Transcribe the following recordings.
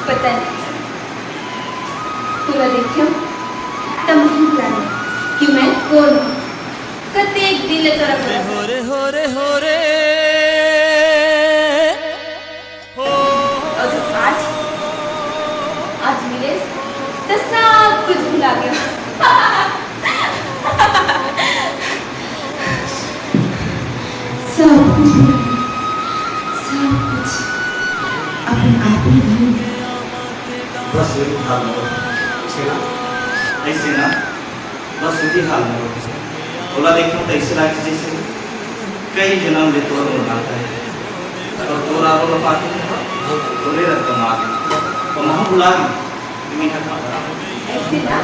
पता नहीं तुला देखियो तब नहीं जाने कि मैं कौन हूँ। कते एक दिल है तोरा हो रे हो रे हो रे और जो आज मिले तो सब कुछ भुला गया। सब कुछ अपने आप ही भूल गया। बस यही हाल है ऐसे ना बस यही हाल है बोला देखो तो ऐसे लागे जैसे कई जन्म ले तोड़ बनाता है और तोड़ा रो पाते तोड़े रखता मार और वहाँ बुला गई मीठा खा ऐसे ना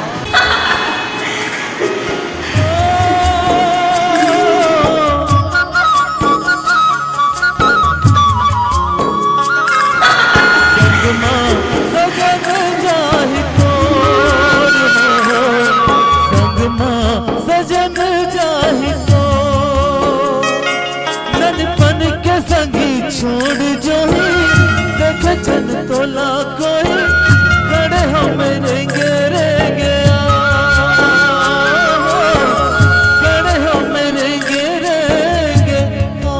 छोड़ जो ही देख जन तोला कोई खड़े हो मेरे गेरे गया खड़े हो मेरे गेरे गया।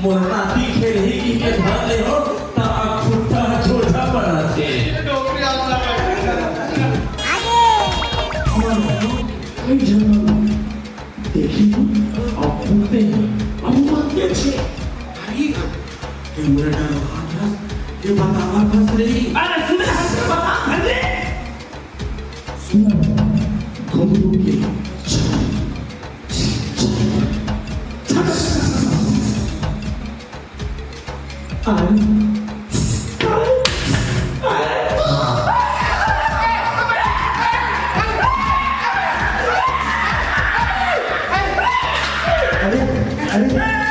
मोरनाती खेड़ी के भाले हो ता खुट्टा छोटा बनाते डोकरी आला कोई जन्म देखी अब पूछते हैं अब मत कैसे आइएगा ये मोरना हाथ ये बतावा फसली अरे सुन हम बता फसली सुन घुंघरू के अरे